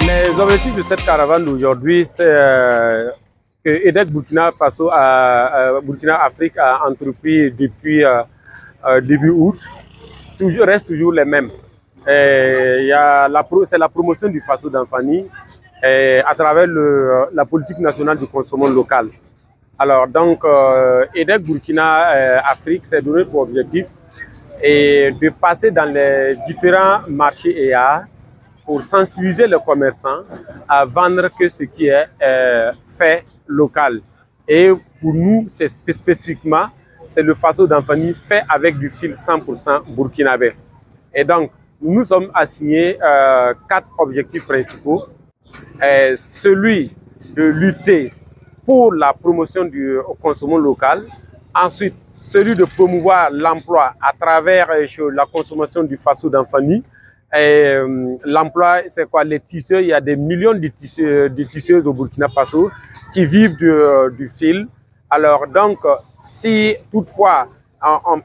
Les objectifs de cette caravane d'aujourd'hui, c'est que EDEC Burkina Faso, Burkina Afrique a entrepris depuis début août, reste toujours les mêmes. C'est la promotion du Faso d'Anfani à travers la politique nationale du consommation local. Alors donc, EDEC Burkina Afrique s'est donné pour objectif de passer dans les différents marchés EA pour sensibiliser les commerçants à vendre que ce qui est fait local. Et pour nous, c'est spécifiquement, c'est le Faso d'Anfani fait avec du fil 100% burkinabé. Et donc, nous sommes assignés 4 objectifs principaux. Celui de lutter pour la promotion du consommation local. Ensuite, celui de promouvoir l'emploi à travers la consommation du Faso d'Anfani. L'emploi, c'est quoi? Les tisseurs, il y a des millions de tisseuses au Burkina Faso qui vivent du fil. Alors donc, si toutefois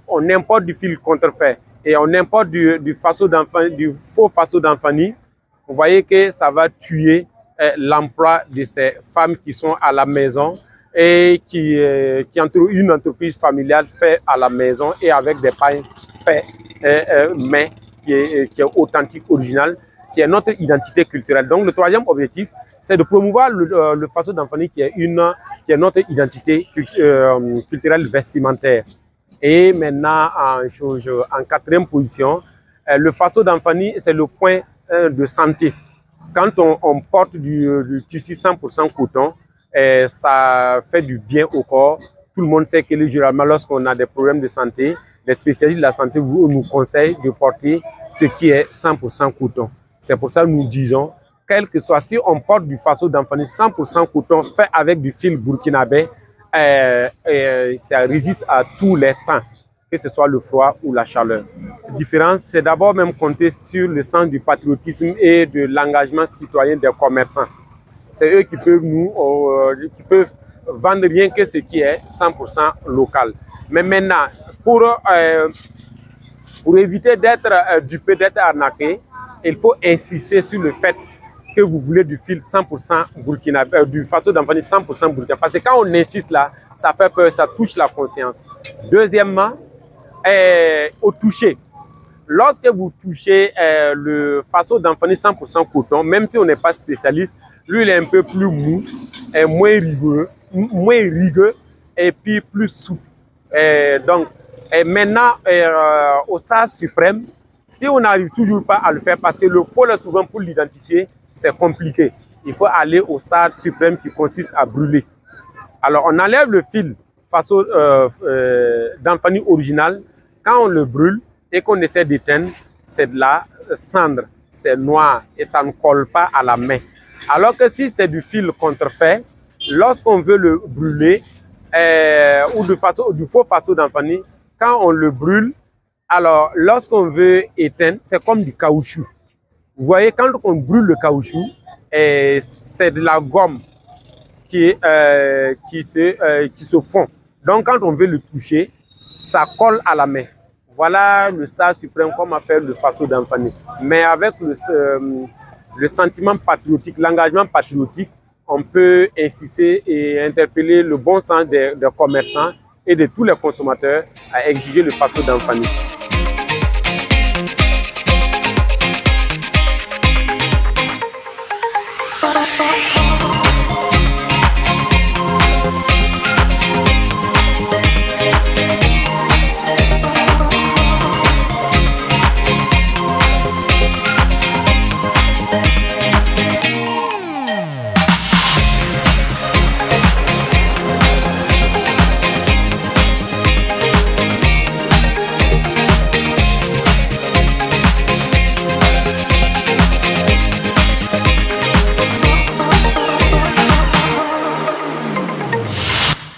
on importe du fil contrefait et on importe du faux Faso d'Anfani, vous voyez que ça va tuer l'emploi de ces femmes qui sont à la maison et qui ont une entreprise familiale faite à la maison et avec des pains faits main. Qui est authentique, original, qui est notre identité culturelle. Donc le troisième objectif, c'est de promouvoir le Faso d'Anfani qui est notre identité culturelle vestimentaire. Et maintenant, en quatrième position, le Faso d'Anfani, c'est le point de santé. Quand on porte du tissu 100% coton, ça fait du bien au corps. Tout le monde sait que généralement, lorsqu'on a des problèmes de santé, les spécialistes de la santé nous conseillent de porter ce qui est 100% coton. C'est pour ça que nous disons, quel que soit, si on porte du Faso d'Anfani 100% coton fait avec du fil burkinabé, ça résiste à tous les temps, que ce soit le froid ou la chaleur. La différence, c'est d'abord même compter sur le sens du patriotisme et de l'engagement citoyen des commerçants. C'est eux qui peuvent vendre rien que ce qui est 100% local. Mais maintenant, pour éviter d'être dupé, d'être arnaqué, il faut insister sur le fait que vous voulez du fil 100% burkinabé, du Faso d'Anfani 100% burkinabé. Parce que quand on insiste là, ça fait peur, ça touche la conscience. Deuxièmement, au toucher. Lorsque vous touchez le Faso d'Anfani 100% coton, même si on n'est pas spécialiste, lui il est un peu plus mou, moins rigueux et puis plus souple. Donc, maintenant, au stade suprême, si on n'arrive toujours pas à le faire, parce que le faux, là, souvent, pour l'identifier, c'est compliqué. Il faut aller au stade suprême qui consiste à brûler. Alors, on enlève le fil Faso d'Anfani original. Quand on le brûle et qu'on essaie d'éteindre, c'est de la cendre, c'est noir et ça ne colle pas à la main. Alors que si c'est du fil contrefait, lorsqu'on veut le brûler, ou du faux Faso d'Anfani, quand on le brûle, alors lorsqu'on veut éteindre, c'est comme du caoutchouc. Vous voyez, quand on brûle le caoutchouc, c'est de la gomme qui se fond. Donc quand on veut le toucher, ça colle à la main. Voilà le stade suprême comme a fait le Faso d'Anfani. Mais avec le sentiment patriotique, l'engagement patriotique, on peut insister et interpeller le bon sens des commerçants et de tous les consommateurs à exiger le Faso d'Anfani.